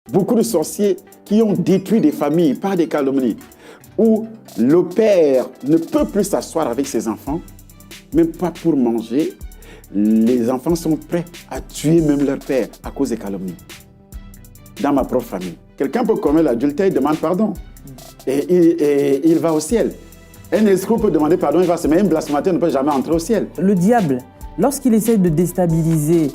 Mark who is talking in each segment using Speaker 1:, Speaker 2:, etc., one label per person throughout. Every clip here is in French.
Speaker 1: Beaucoup de sorciers qui ont détruit des familles par des calomnies, où le père ne peut plus s'asseoir avec ses enfants, même pas pour manger. Les enfants sont prêts à tuer même leur père à cause des calomnies. Dans ma propre famille, quelqu'un peut commettre l'adultère, il demande pardon. Et il va au ciel. Un escroc peut demander pardon, il va se mettre. Un blasphémateur ne peut jamais entrer au ciel.
Speaker 2: Le diable, lorsqu'il essaie de déstabiliser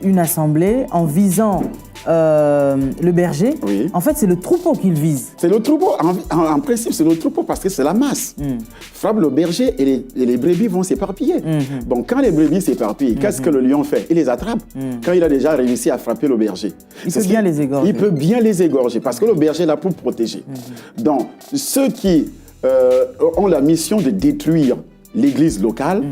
Speaker 2: une assemblée en visant le berger,
Speaker 1: oui.
Speaker 2: En fait, c'est le troupeau qu'il vise.
Speaker 1: C'est le troupeau. En principe, c'est le troupeau parce que c'est la masse. Frappe le berger et les brebis vont s'éparpiller. Bon, quand les brebis s'éparpillent, qu'est-ce que le lion fait? Il les attrape. Quand il a déjà réussi à frapper le berger.
Speaker 2: Il peut bien les égorger.
Speaker 1: Il peut bien les égorger parce que le berger est là pour protéger. Donc, ceux qui ont la mission de détruire l'église locale,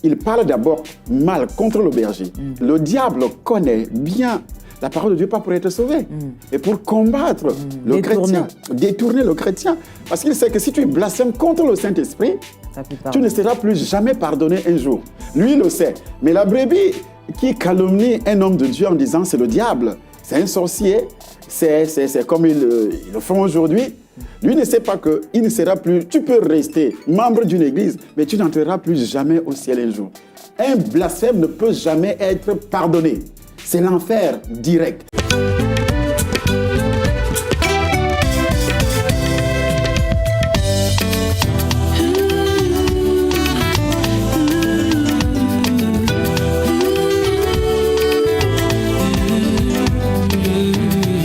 Speaker 1: ils parlent d'abord mal contre le berger. Le diable connaît bien la parole de Dieu, pas pour être sauvé, et pour combattre le chrétien, détourner le chrétien. Parce qu'il sait que si tu blasphèmes contre le Saint-Esprit, tu ne seras plus jamais pardonné un jour. Lui, il le sait. Mais la brebis qui calomnie un homme de Dieu en disant c'est le diable, c'est un sorcier, c'est comme ils le font aujourd'hui. Lui ne sait pas qu'il ne sera plus... Tu peux rester membre d'une église, mais tu n'entreras plus jamais au ciel un jour. Un blasphème ne peut jamais être pardonné. C'est l'enfer direct.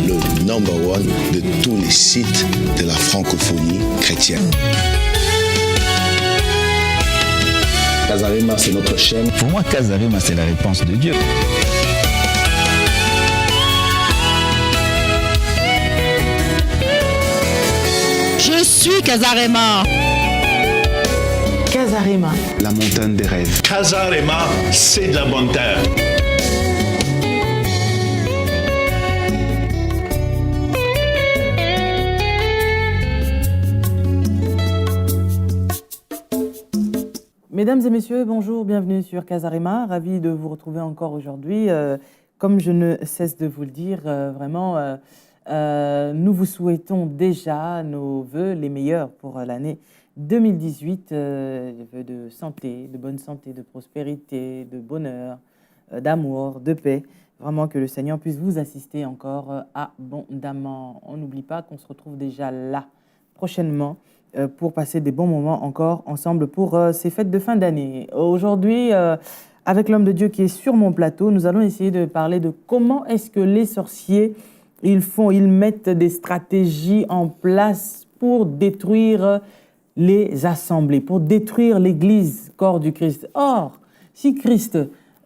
Speaker 3: Le number one de tous les sites de la francophonie chrétienne.
Speaker 4: Casarema, c'est notre chaîne.
Speaker 5: Pour moi, Casarema, c'est la réponse de Dieu.
Speaker 6: Je suis Casarema.
Speaker 2: Casarema.
Speaker 4: La montagne des rêves.
Speaker 7: Casarema, c'est de la bonne terre.
Speaker 2: Mesdames et messieurs, bonjour, bienvenue sur Casarema. Ravi de vous retrouver encore aujourd'hui. Comme je ne cesse de vous le dire, vraiment, nous vous souhaitons déjà nos vœux les meilleurs pour l'année 2018. Des vœux de santé, de bonne santé, de prospérité, de bonheur, d'amour, de paix. Vraiment que le Seigneur puisse vous assister encore abondamment. On n'oublie pas qu'on se retrouve déjà là, prochainement, pour passer des bons moments encore ensemble pour ces fêtes de fin d'année. Aujourd'hui, avec l'homme de Dieu qui est sur mon plateau, nous allons essayer de parler de comment est-ce que les sorciers, ils mettent des stratégies en place pour détruire les assemblées, pour détruire l'Église, corps du Christ. Or, si Christ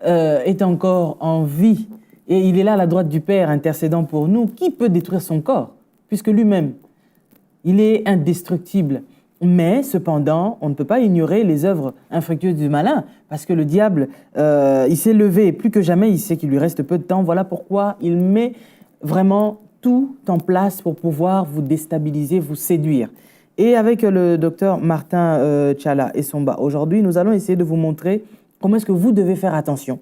Speaker 2: est encore en vie et il est là à la droite du Père intercédant pour nous, qui peut détruire son corps? Puisque lui-même, il est indestructible. Mais cependant, on ne peut pas ignorer les œuvres infructueuses du malin, parce que le diable, il s'est levé, et plus que jamais, il sait qu'il lui reste peu de temps. Voilà pourquoi il met vraiment tout en place pour pouvoir vous déstabiliser, vous séduire. Et avec le docteur Martin Tchala et Somba, aujourd'hui, nous allons essayer de vous montrer comment est-ce que vous devez faire attention.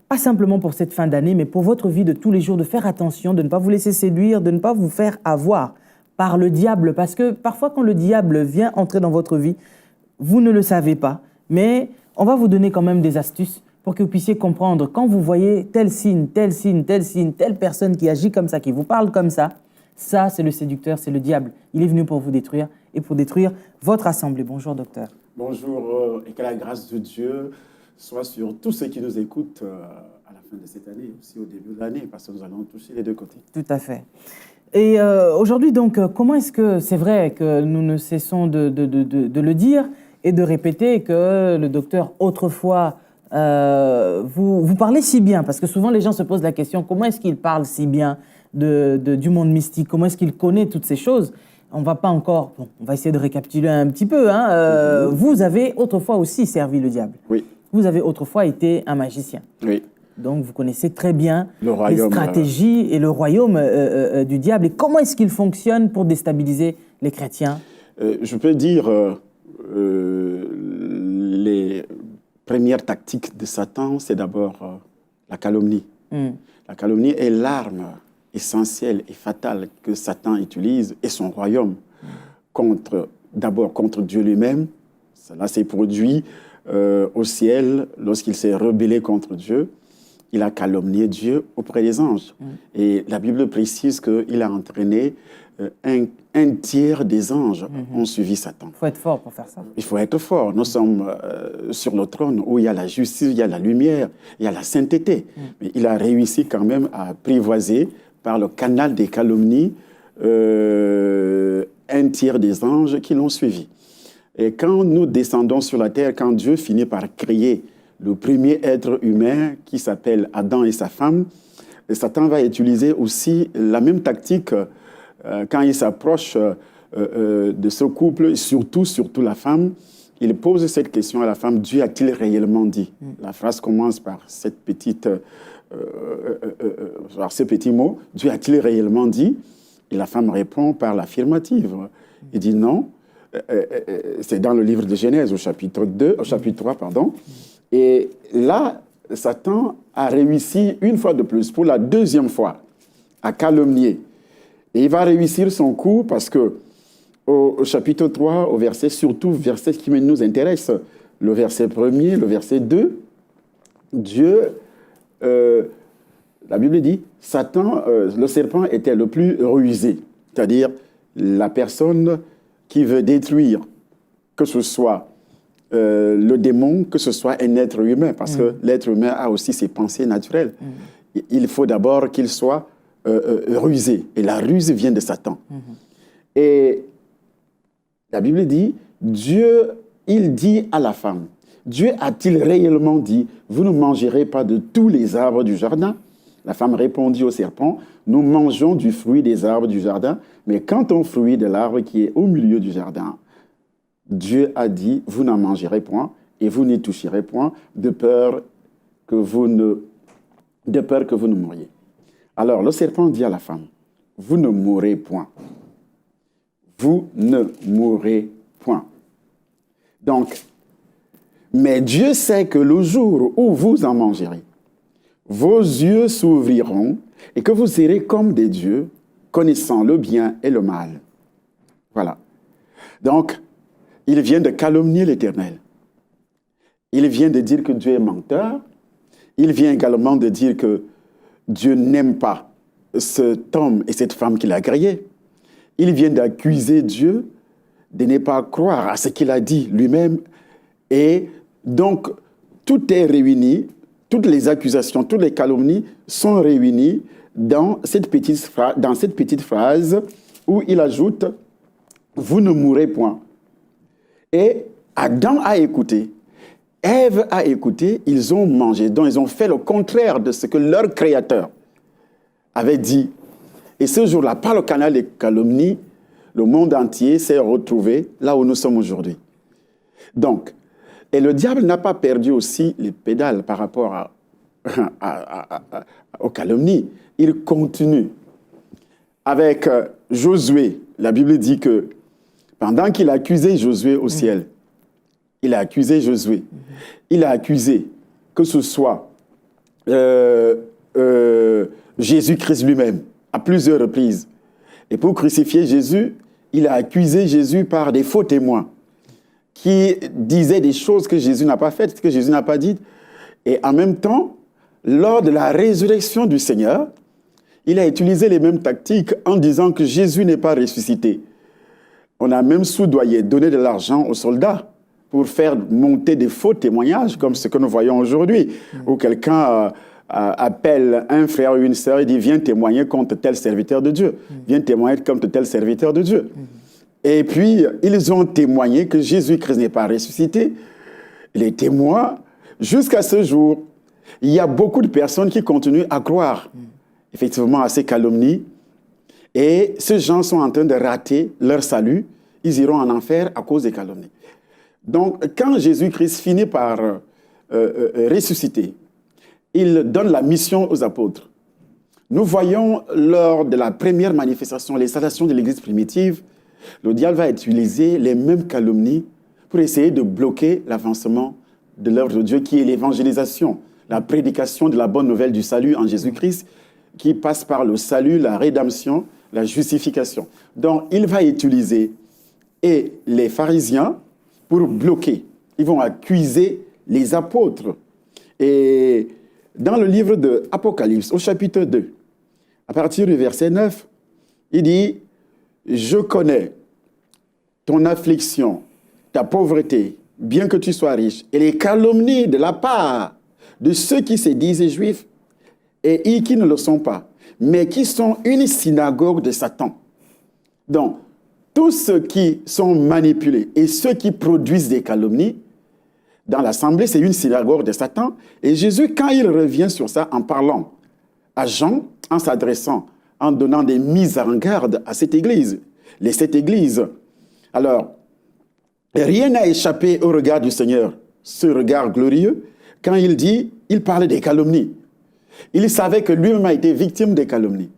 Speaker 2: Pas simplement pour cette fin d'année, mais pour votre vie de tous les jours, de faire attention, de ne pas vous laisser séduire, de ne pas vous faire avoir par le diable, parce que parfois quand le diable vient entrer dans votre vie, vous ne le savez pas, mais on va vous donner quand même des astuces pour que vous puissiez comprendre quand vous voyez tel signe, tel signe, tel signe, telle personne qui agit comme ça, qui vous parle comme ça, ça c'est le séducteur, c'est le diable. Il est venu pour vous détruire et pour détruire votre assemblée. Bonjour docteur.
Speaker 1: Bonjour et que la grâce de Dieu soit sur tous ceux qui nous écoutent à la fin de cette année, aussi au début de l'année, parce que nous allons toucher les deux côtés.
Speaker 2: Tout à fait. Et aujourd'hui, donc, comment est-ce que c'est vrai que nous ne cessons de le dire et de répéter que le docteur, autrefois, vous parlez si bien? Parce que souvent, les gens se posent la question, comment est-ce qu'il parle si bien du monde mystique? Comment est-ce qu'il connaît toutes ces choses? On va pas encore... Bon, on va essayer de récapituler un petit peu. Vous avez autrefois aussi servi le diable.
Speaker 1: Oui.
Speaker 2: Vous avez autrefois été un magicien.
Speaker 1: Oui.
Speaker 2: Donc, vous connaissez très bien les stratégies et le royaume du diable. Et comment est-ce qu'il fonctionne pour déstabiliser les chrétiens?
Speaker 1: Je peux dire les premières tactiques de Satan, c'est d'abord la calomnie. La calomnie est l'arme essentiel et fatal que Satan utilise est son royaume d'abord contre Dieu lui-même. Cela s'est produit au ciel lorsqu'il s'est rebellé contre Dieu. Il a calomnié Dieu auprès des anges. Et la Bible précise qu'il a entraîné un tiers des anges ont suivi Satan.
Speaker 2: Il faut être fort pour faire ça.
Speaker 1: Il faut être fort. Nous sommes sur le trône où il y a la justice, il y a la lumière, il y a la sainteté. Mais il a réussi quand même à apprivoiser par le canal des calomnies un tiers des anges qui l'ont suivi. Et quand nous descendons sur la terre, quand Dieu finit par créer le premier être humain qui s'appelle Adam et sa femme, Satan va utiliser aussi la même tactique quand il s'approche de ce couple, surtout la femme. Il pose cette question à la femme, Dieu a-t-il réellement dit? La phrase commence par ce petit mot, Dieu a-t-il réellement dit? Et la femme répond par l'affirmative. Il dit non. C'est dans le livre de Genèse au chapitre 3, pardon. Et là, Satan a réussi une fois de plus, pour la deuxième fois, à calomnier. Et il va réussir son coup parce que au chapitre 3, au verset qui nous intéresse, le verset 1er, le verset 2, Dieu, la Bible dit, Satan, le serpent était le plus rusé, c'est-à-dire la personne qui veut détruire, que ce soit le démon, que ce soit un être humain, parce que l'être humain a aussi ses pensées naturelles. Il faut d'abord qu'il soit rusé, et la ruse vient de Satan. Et la Bible dit, Dieu, il dit à la femme, Dieu a-t-il réellement dit, vous ne mangerez pas de tous les arbres du jardin? La femme répondit au serpent, nous mangeons du fruit des arbres du jardin, mais quant au fruit de l'arbre qui est au milieu du jardin, Dieu a dit, vous n'en mangerez point et vous n'y toucherez point, de peur que vous ne mouriez. Alors le serpent dit à la femme, vous ne mourrez point. Vous ne mourrez point. Donc, mais Dieu sait que le jour où vous en mangerez, vos yeux s'ouvriront et que vous serez comme des dieux, connaissant le bien et le mal. Voilà. Donc, il vient de calomnier l'Éternel. Il vient de dire que Dieu est menteur. Il vient également de dire que Dieu n'aime pas cet homme et cette femme qu'il a créés. Il vient d'accuser Dieu de ne pas croire à ce qu'il a dit lui-même. Et donc, tout est réuni, toutes les accusations, toutes les calomnies sont réunies dans cette petite phrase où il ajoute « Vous ne mourrez point ». Et Adam a écouté, Ève a écouté, ils ont mangé, donc ils ont fait le contraire de ce que leur Créateur avait dit. Et ce jour-là, par le canal des calomnies, le monde entier s'est retrouvé là où nous sommes aujourd'hui. Donc, et le diable n'a pas perdu aussi les pédales par rapport aux calomnies. Il continue. Avec Josué, la Bible dit que pendant qu'il a accusé Josué au ciel, il a accusé Josué, il a accusé que ce soit Jésus-Christ lui-même, à plusieurs reprises. Et pour crucifier Jésus, il a accusé Jésus par des faux témoins qui disaient des choses que Jésus n'a pas faites, que Jésus n'a pas dites. Et en même temps, lors de la résurrection du Seigneur, il a utilisé les mêmes tactiques en disant que Jésus n'est pas ressuscité. On a même soudoyé, donné de l'argent aux soldats pour faire monter des faux témoignages, comme ce que nous voyons aujourd'hui, où quelqu'un appelle un frère ou une sœur et dit « Viens témoigner contre tel serviteur de Dieu. Viens témoigner contre tel serviteur de Dieu. » Et puis, ils ont témoigné que Jésus-Christ n'est pas ressuscité. Les témoins, jusqu'à ce jour, il y a beaucoup de personnes qui continuent à croire, effectivement, à ces calomnies. Et ces gens sont en train de rater leur salut. Ils iront en enfer à cause des calomnies. Donc, quand Jésus-Christ finit par ressusciter, il donne la mission aux apôtres. Nous voyons lors de la première manifestation, l'installation de l'Église primitive, le diable va utiliser les mêmes calomnies pour essayer de bloquer l'avancement de l'œuvre de Dieu qui est l'évangélisation, la prédication de la bonne nouvelle du salut en Jésus-Christ, qui passe par le salut, la rédemption, la justification. Donc, il va utiliser les pharisiens pour bloquer. Ils vont accuser les apôtres. Et dans le livre de Apocalypse, au chapitre 2, à partir du verset 9, il dit « Je connais ton affliction, ta pauvreté, bien que tu sois riche, et les calomnies de la part de ceux qui se disent juifs et qui ne le sont pas, mais qui sont une synagogue de Satan. » Donc, tous ceux qui sont manipulés et ceux qui produisent des calomnies, dans l'assemblée, c'est une synagogue de Satan. Et Jésus, quand il revient sur ça, en parlant à Jean, en s'adressant, en donnant des mises en garde à cette église, les 7 églises. Alors, rien n'a échappé au regard du Seigneur, ce regard glorieux, quand il dit, il parlait des calomnies. Il savait que lui-même a été victime des calomnies.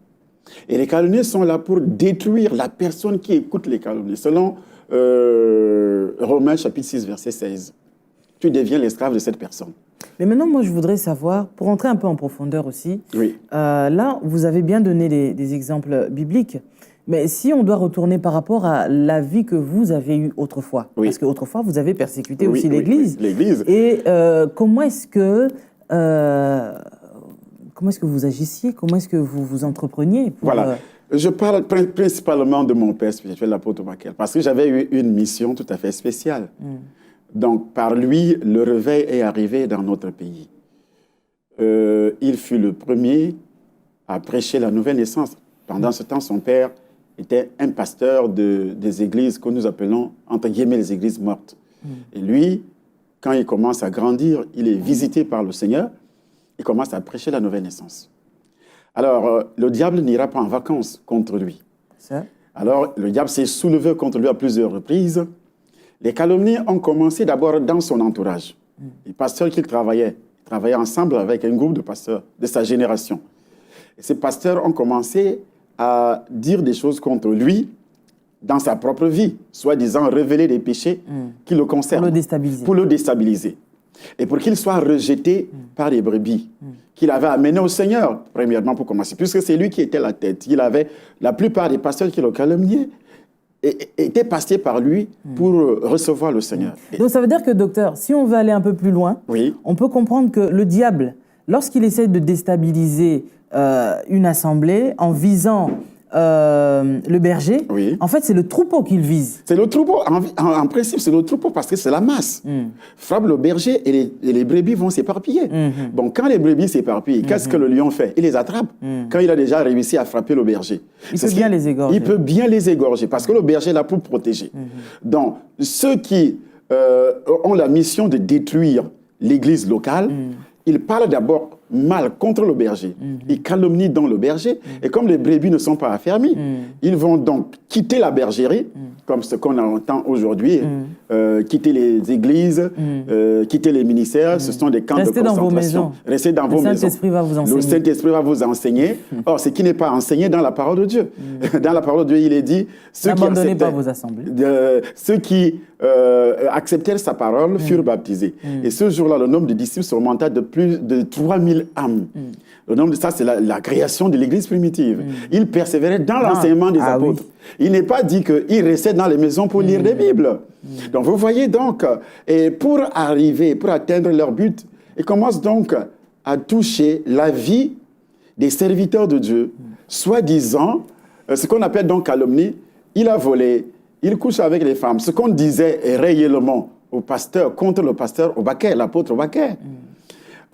Speaker 1: Et les calomnies sont là pour détruire la personne qui écoute les calomnies. Selon Romains chapitre 6, verset 16. Tu deviens l'esclave de cette personne.
Speaker 2: Mais maintenant, moi, je voudrais savoir, pour entrer un peu en profondeur aussi,
Speaker 1: oui.
Speaker 2: Là, vous avez bien donné des exemples bibliques, mais si on doit retourner par rapport à la vie que vous avez eue autrefois,
Speaker 1: oui.
Speaker 2: Parce qu'autrefois, vous avez persécuté aussi l'Église.
Speaker 1: Oui, l'Église.
Speaker 2: Et comment est-ce que vous agissiez? Comment est-ce que vous vous entrepreniez pour,
Speaker 1: Voilà. Je parle principalement de mon père spirituel, l'apôtre Bakel, parce que j'avais eu une mission tout à fait spéciale. Donc, par lui, le réveil est arrivé dans notre pays. Il fut le premier à prêcher la nouvelle naissance. Pendant ce temps, son père était un pasteur des églises que nous appelons, entre guillemets, les églises mortes. Et lui, quand il commence à grandir, il est visité par le Seigneur, il commence à prêcher la nouvelle naissance. Alors, le diable n'ira pas en vacances contre lui.
Speaker 2: Ça.
Speaker 1: Alors, le diable s'est soulevé contre lui à plusieurs reprises. Les calomnies ont commencé d'abord dans son entourage. Les pasteurs qu'il travaillaient ensemble avec un groupe de pasteurs de sa génération. Et ces pasteurs ont commencé à dire des choses contre lui dans sa propre vie, soi-disant révéler des péchés qui le concernent.
Speaker 2: Pour le déstabiliser.
Speaker 1: Pour le déstabiliser. Et pour qu'il soit rejeté par les brebis qu'il avait amené au Seigneur, premièrement pour commencer, puisque c'est lui qui était la tête. Il avait la plupart des pasteurs qui le calomniaient étaient passés par lui pour recevoir le Seigneur.
Speaker 2: Donc ça veut dire que, docteur, si on veut aller un peu plus loin, on peut comprendre que le diable, lorsqu'il essaie de déstabiliser une assemblée en visant le berger, en fait, c'est le troupeau qu'il vise.
Speaker 1: C'est le troupeau. En principe, c'est le troupeau parce que c'est la masse. Frappe le berger et les brebis vont s'éparpiller. Bon, quand les brebis s'éparpillent, qu'est-ce que le lion fait? Il les attrape. Quand il a déjà réussi à frapper le berger.
Speaker 2: Il peut bien les égorger.
Speaker 1: Il peut bien les égorger parce que le berger est là pour protéger. Donc, ceux qui ont la mission de détruire l'église locale, ils parlent d'abord mal contre le berger. Ils calomnient dans le berger. Et comme les brebis ne sont pas affermis, ils vont donc quitter la bergerie, comme ce qu'on entend aujourd'hui, quitter les églises, quitter les ministères. Ce sont des camps de concentration. Restez dans vos maisons. Le Saint-Esprit va vous enseigner. Le Saint-Esprit va vous enseigner. Or, ce qui n'est pas enseigné dans la parole de Dieu. Dans la parole de Dieu, il est dit...
Speaker 2: N'abandonnez pas vos assemblées.
Speaker 1: Ceux qui acceptèrent sa parole furent baptisés. Et ce jour-là, le nombre de disciples surmonta de plus de 3000 âmes. Le nombre de ça, c'est la création de l'église primitive. Il persévérait dans l'enseignement des apôtres. Il n'est pas dit qu'ils restaient dans les maisons pour lire des Bibles. Donc, vous voyez donc, et pour atteindre leur but, ils commencent donc à toucher la vie des serviteurs de Dieu, soi-disant, ce qu'on appelle donc calomnie. Il a volé, il couche avec les femmes. Ce qu'on disait réellement au pasteur, contre le pasteur Obakeh, l'apôtre Obakeh.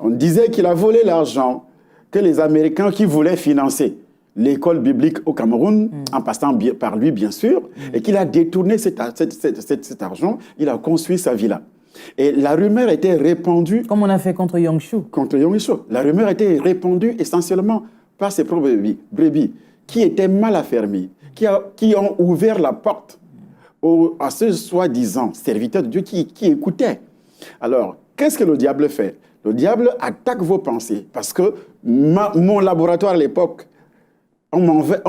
Speaker 1: On disait qu'il a volé l'argent que les Américains qui voulaient financer l'école biblique au Cameroun, en passant par lui, bien sûr, et qu'il a détourné cet argent, il a construit sa villa. Et la rumeur était répandue...
Speaker 2: Comme on a fait contre Yongshu.
Speaker 1: Contre Yongshu. La rumeur était répandue essentiellement par ses propres brebis, qui étaient mal affermis, qui ont ouvert la porte à ce soi-disant serviteur de Dieu qui écoutait. Alors, qu'est-ce que le diable fait? Le diable attaque vos pensées parce que mon laboratoire à l'époque, on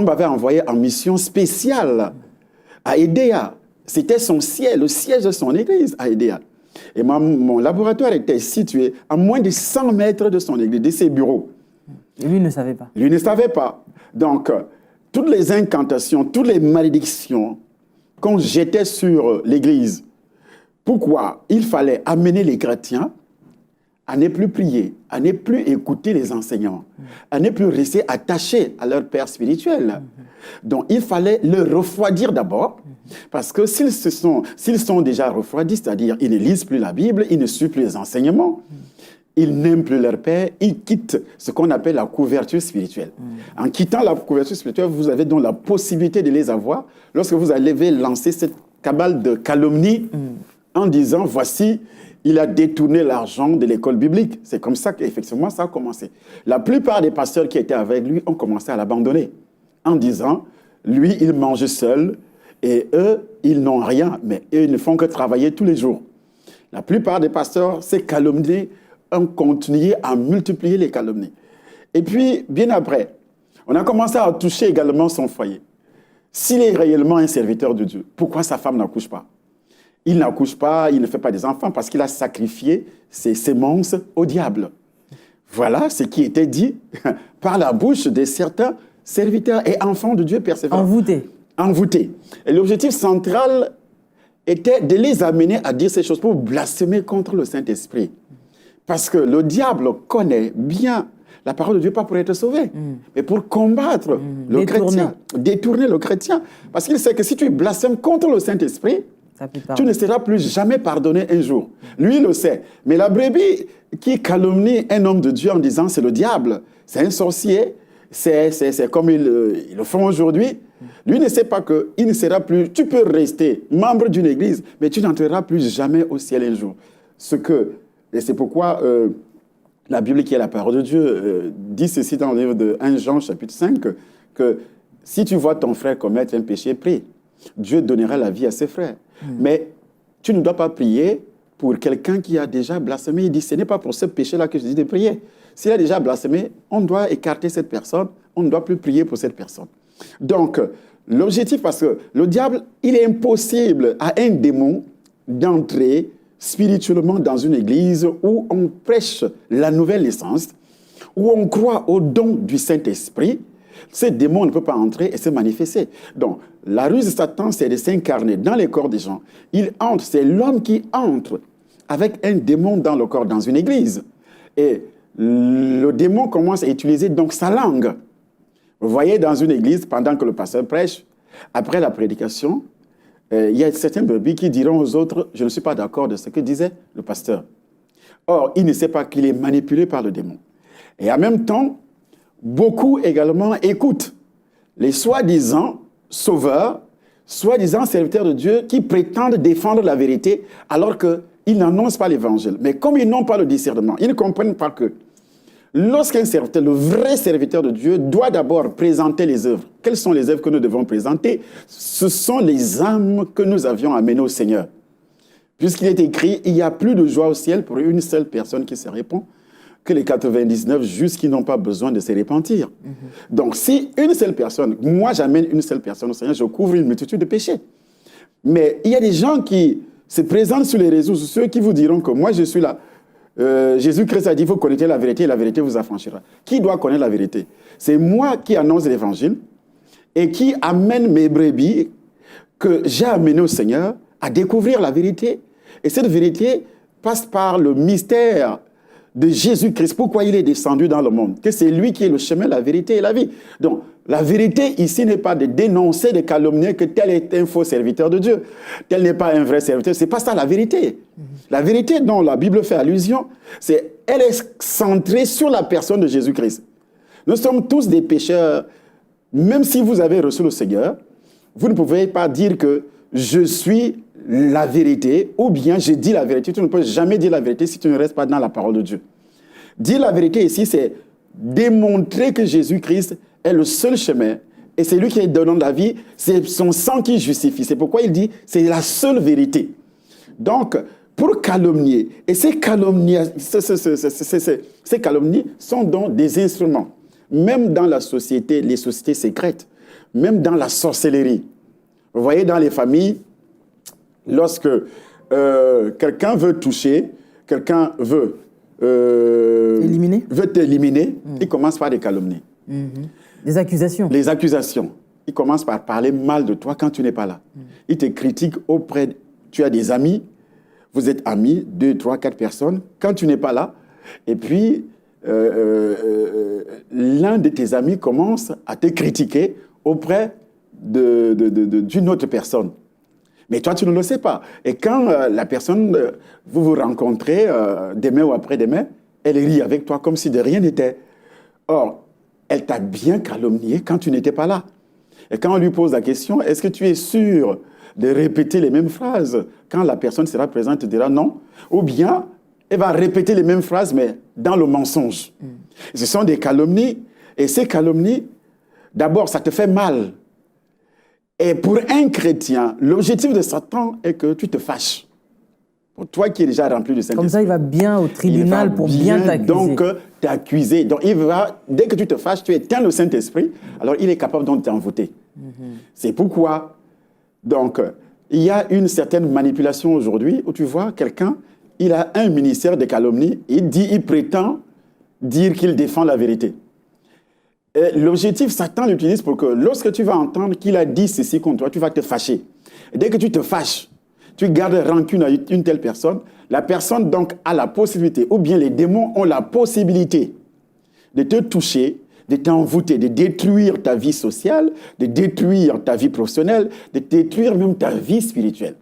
Speaker 1: m'avait envoyé en mission spéciale à Edea. C'était son siège, le siège de son église à Edea. Et mon laboratoire était situé à moins de 100 mètres de son église, de ses bureaux.
Speaker 2: Et lui ne savait pas.
Speaker 1: Lui ne savait pas. Donc, toutes les incantations, toutes les malédictions qu'on jetait sur l'Église, pourquoi il fallait amener les chrétiens à ne plus prier, à ne plus écouter les enseignants, à ne plus rester attachés à leur père spirituel. Donc, il fallait le refroidir d'abord, parce que s'ils sont déjà refroidis, c'est-à-dire ils ne lisent plus la Bible, ils ne suivent plus les enseignements, ils n'aiment plus leur père, ils quittent ce qu'on appelle la couverture spirituelle. En quittant la couverture spirituelle, vous avez donc la possibilité de les avoir lorsque vous allez lancer cette cabale de calomnie en disant, voici, il a détourné l'argent de l'école biblique. C'est comme ça qu'effectivement ça a commencé. La plupart des pasteurs qui étaient avec lui ont commencé à l'abandonner en disant, lui, il mange seul et eux, ils n'ont rien, mais eux, ils ne font que travailler tous les jours. La plupart des pasteurs, ces calomnies, ont continué à multiplier les calomnies. Et puis, bien après, on a commencé à toucher également son foyer. S'il est réellement un serviteur de Dieu, pourquoi sa femme n'accouche pas? Il n'accouche pas, il ne fait pas des enfants parce qu'il a sacrifié ses semences au diable. Voilà ce qui était dit par la bouche de certains serviteurs et enfants de Dieu persévérants.
Speaker 2: Envoûtés.
Speaker 1: Envoûtés. Et l'objectif central était de les amener à dire ces choses pour blasphémer contre le Saint-Esprit. Parce que le diable connaît bien la parole de Dieu, pas pour être sauvé, mais pour combattre le chrétien, détourner le chrétien. Parce qu'il sait que si tu blasphèmes contre le Saint-Esprit, tu ne seras plus jamais pardonné un jour. Lui, il le sait. Mais la brebis qui calomnie un homme de Dieu en disant c'est le diable, c'est un sorcier, c'est comme ils le font aujourd'hui, lui ne sait pas qu'il ne sera plus... Tu peux rester membre d'une église, mais tu n'entreras plus jamais au ciel un jour. Et c'est pourquoi la Bible, qui est la parole de Dieu, dit ceci dans le livre de 1 Jean, chapitre 5, que si tu vois ton frère commettre un péché, prie. Dieu donnera la vie à ses frères. Mais tu ne dois pas prier pour quelqu'un qui a déjà blasphémé. Il dit, ce n'est pas pour ce péché-là que je dis de prier. S'il a déjà blasphémé, on doit écarter cette personne, on ne doit plus prier pour cette personne. Donc, l'objectif, parce que le diable, il est impossible à un démon d'entrer spirituellement dans une église où on prêche la nouvelle naissance, où on croit au don du Saint-Esprit. Ces démons ne peuvent pas entrer et se manifester. Donc, la ruse de Satan, c'est de s'incarner dans les corps des gens. Il entre, c'est l'homme qui entre avec un démon dans le corps, dans une église. Et le démon commence à utiliser donc sa langue. Vous voyez, dans une église, pendant que le pasteur prêche, après la prédication, il y a certains brebis qui diront aux autres, je ne suis pas d'accord de ce que disait le pasteur. Or, il ne sait pas qu'il est manipulé par le démon. Et en même temps, beaucoup également écoutent les soi-disant sauveurs, soi-disant serviteurs de Dieu qui prétendent défendre la vérité alors qu'ils n'annoncent pas l'évangile. Mais comme ils n'ont pas le discernement, ils ne comprennent pas que lorsqu'un serviteur, le vrai serviteur de Dieu, doit d'abord présenter les œuvres. Quelles sont les œuvres que nous devons présenter? Ce sont les âmes que nous avions amenées au Seigneur. Puisqu'il est écrit, il n'y a plus de joie au ciel pour une seule personne qui se répand que les 99 justes qui n'ont pas besoin de se repentir. Donc, si une seule personne, moi j'amène une seule personne au Seigneur, je couvre une multitude de péchés. Mais il y a des gens qui se présentent sur les réseaux sociaux qui vous diront que moi je suis là. Jésus-Christ a dit, vous connaissez la vérité et la vérité vous affranchira. Qui doit connaître la vérité? C'est moi qui annonce l'évangile et qui amène mes brebis que j'ai amenées au Seigneur à découvrir la vérité. Et cette vérité passe par le mystère de Jésus-Christ, pourquoi il est descendu dans le monde, que c'est lui qui est le chemin, la vérité et la vie. Donc, la vérité ici n'est pas de dénoncer, de calomnier que tel est un faux serviteur de Dieu, tel n'est pas un vrai serviteur, c'est pas ça la vérité. La vérité dont la Bible fait allusion, elle est centrée sur la personne de Jésus-Christ. Nous sommes tous des pécheurs, même si vous avez reçu le Seigneur, vous ne pouvez pas dire que je suis la vérité, ou bien je dis la vérité. Tu ne peux jamais dire la vérité si tu ne restes pas dans la parole de Dieu. Dire la vérité ici, c'est démontrer que Jésus-Christ est le seul chemin, et c'est lui qui est donnant la vie, c'est son sang qui justifie. C'est pourquoi il dit, c'est la seule vérité. Donc, pour calomnier, et ces calomnies sont donc des instruments, même dans la société, les sociétés secrètes, même dans la sorcellerie. Vous voyez, dans les familles, lorsque quelqu'un veut toucher, quelqu'un veut veut t'éliminer, il commence par des calomnies.
Speaker 2: Des accusations.
Speaker 1: Les accusations. Il commence par parler mal de toi quand tu n'es pas là. Il te critique auprès... Tu as des amis, vous êtes amis, 2, 3, 4 personnes, quand tu n'es pas là, et puis l'un de tes amis commence à te critiquer auprès d'une autre personne. Mais toi, tu ne le sais pas. Et quand la personne, vous vous rencontrez demain ou après-demain, elle rit avec toi comme si de rien n'était. Or, elle t'a bien calomnié quand tu n'étais pas là. Et quand on lui pose la question, est-ce que tu es sûr de répéter les mêmes phrases? Quand la personne sera présente, elle dira non. Ou bien, elle va répéter les mêmes phrases, mais dans le mensonge. Ce sont des calomnies. Et ces calomnies, d'abord, ça te fait mal. Et pour un chrétien, l'objectif de Satan est que tu te fâches. Pour toi qui es déjà rempli de Saint-Esprit.
Speaker 2: Comme ça, il va bien au tribunal pour bien t'accuser.
Speaker 1: Donc, t'accuser. Donc, dès que tu te fâches, tu éteins le Saint-Esprit, alors il est capable donc de t'envoûter. C'est pourquoi, donc, il y a une certaine manipulation aujourd'hui où tu vois quelqu'un, il a un ministère de calomnie, il prétend dire qu'il défend la vérité. Et l'objectif, Satan l'utilise pour que lorsque tu vas entendre qu'il a dit ceci contre toi, tu vas te fâcher. Et dès que tu te fâches, tu gardes rancune à une telle personne, la personne donc a la possibilité, ou bien les démons ont la possibilité de te toucher, de t'envoûter, de détruire ta vie sociale, de détruire ta vie professionnelle, de détruire même ta vie spirituelle.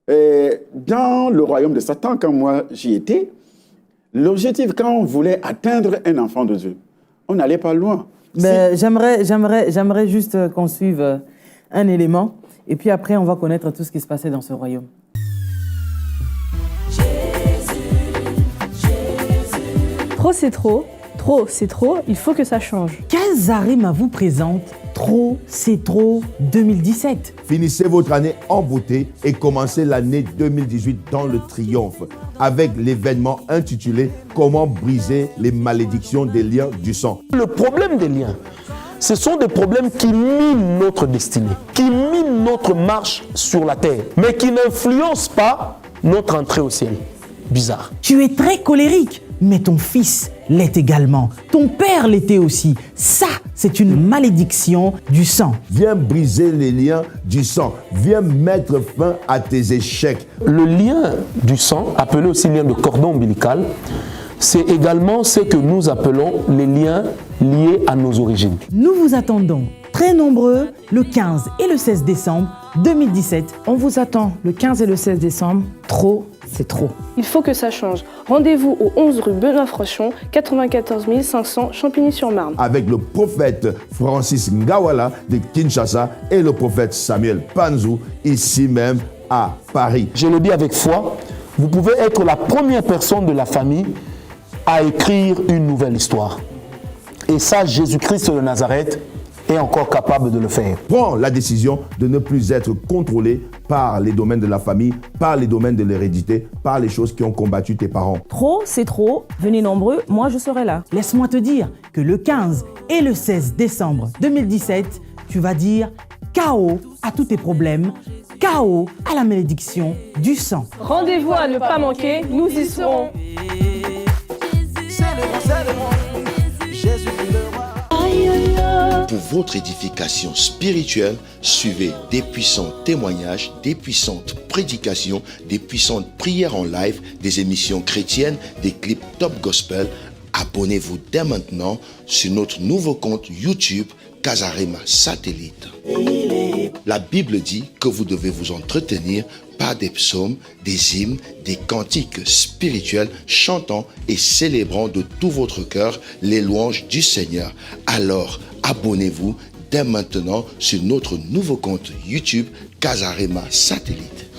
Speaker 1: Et dans le royaume de Satan, quand moi j'y étais, l'objectif, quand on voulait atteindre un enfant de Dieu, on n'allait pas loin.
Speaker 2: Ben, j'aimerais juste qu'on suive un élément, et puis après, on va connaître tout ce qui se passait dans ce royaume.
Speaker 8: Trop, c'est trop. Trop, c'est trop. Il faut que ça change.
Speaker 2: Kazarima vous présente Trop, c'est trop 2017.
Speaker 9: Finissez votre année en beauté et commencez l'année 2018 dans le triomphe avec l'événement intitulé « Comment briser les malédictions des liens du sang ».
Speaker 10: Le problème des liens, ce sont des problèmes qui minent notre destinée, qui minent notre marche sur la terre, mais qui n'influencent pas notre entrée au ciel. Bizarre.
Speaker 11: Tu es très colérique, mais ton fils l'est également. Ton père l'était aussi. Ça, c'est une malédiction du sang.
Speaker 9: Viens briser les liens du sang. Viens mettre fin à tes échecs.
Speaker 10: Le lien du sang, appelé aussi lien de cordon ombilical, c'est également ce que nous appelons les liens liés à nos origines.
Speaker 11: Nous vous attendons très nombreux le 15 et le 16 décembre 2017.
Speaker 8: On vous attend le 15 et le 16 décembre.
Speaker 11: Trop, c'est trop.
Speaker 8: Il faut que ça change. Rendez-vous au 11 rue Benoît-Frachon, 94 500 Champigny-sur-Marne.
Speaker 9: Avec le prophète Francis Ngawala de Kinshasa et le prophète Samuel Panzou, ici même à Paris.
Speaker 10: Je le dis avec foi, vous pouvez être la première personne de la famille à écrire une nouvelle histoire. Et ça, Jésus-Christ de Nazareth est encore capable de le faire.
Speaker 9: Prends la décision de ne plus être contrôlé par les domaines de la famille, par les domaines de l'hérédité, par les choses qui ont combattu tes parents.
Speaker 8: Trop, c'est trop. Venez nombreux, moi je serai là.
Speaker 11: Laisse-moi te dire que le 15 et le 16 décembre 2017, tu vas dire chaos à tous tes problèmes, chaos à la malédiction du sang.
Speaker 8: Rendez-vous à ne pas manquer, nous y serons.
Speaker 3: Pour votre édification spirituelle, suivez des puissants témoignages, des puissantes prédications, des puissantes prières en live, des émissions chrétiennes, des clips top gospel. Abonnez-vous dès maintenant sur notre nouveau compte YouTube Kazarima Satellite. La Bible dit que vous devez vous entretenir par des psaumes, des hymnes, des cantiques spirituels, chantant et célébrant de tout votre cœur les louanges du Seigneur. Alors, abonnez-vous dès maintenant sur notre nouveau compte YouTube Kazarima Satellite.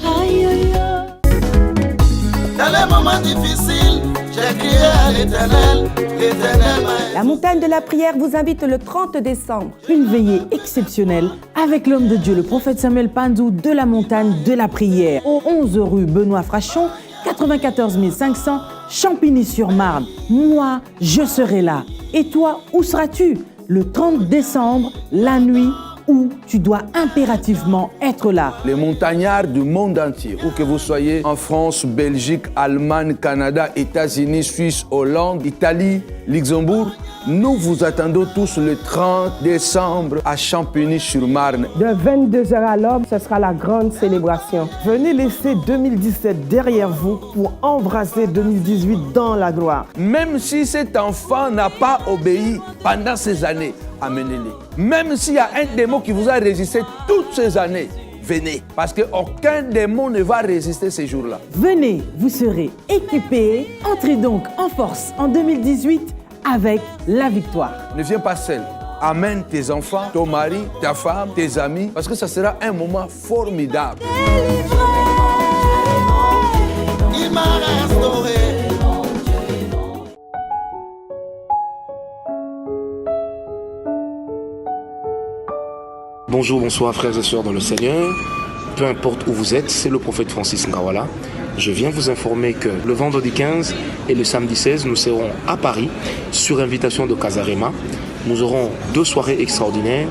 Speaker 12: Dans les moments difficiles, j'ai crié à l'Éternel, l'Éternel m'a...
Speaker 13: La montagne de la prière vous invite le 30 décembre.
Speaker 11: Une veillée exceptionnelle avec l'homme de Dieu, le prophète Samuel Panzou de la montagne de la prière. Au 11 rue Benoît-Frachon, 94 500 Champigny-sur-Marne. Moi, je serai là. Et toi, où seras-tu? Le 30 décembre, la nuit où tu dois impérativement être là.
Speaker 14: Les montagnards du monde entier, où que vous soyez en France, Belgique, Allemagne, Canada, États-Unis, Suisse, Hollande, Italie, Luxembourg, nous vous attendons tous le 30 décembre à Champigny-sur-Marne.
Speaker 15: De 22h à l'aube, ce sera la grande célébration.
Speaker 16: Venez laisser 2017 derrière vous pour embrasser 2018 dans la gloire.
Speaker 14: Même si cet enfant n'a pas obéi pendant ces années, amenez-les. Même s'il y a un démon qui vous a résisté toutes ces années, venez. Parce qu'aucun démon ne va résister ces jours-là.
Speaker 11: Venez, vous serez équipés. Entrez donc en force en 2018 avec la victoire.
Speaker 14: Ne viens pas seul. Amène tes enfants, ton mari, ta femme, tes amis, parce que ça sera un moment formidable.
Speaker 12: Il m'a restauré.
Speaker 17: Bonjour, bonsoir frères et sœurs dans le Seigneur. Peu importe où vous êtes, c'est le prophète Francis Ngawala. Je viens vous informer que le vendredi 15 et le samedi 16, nous serons à Paris sur invitation de Casarema. Nous aurons 2 soirées extraordinaires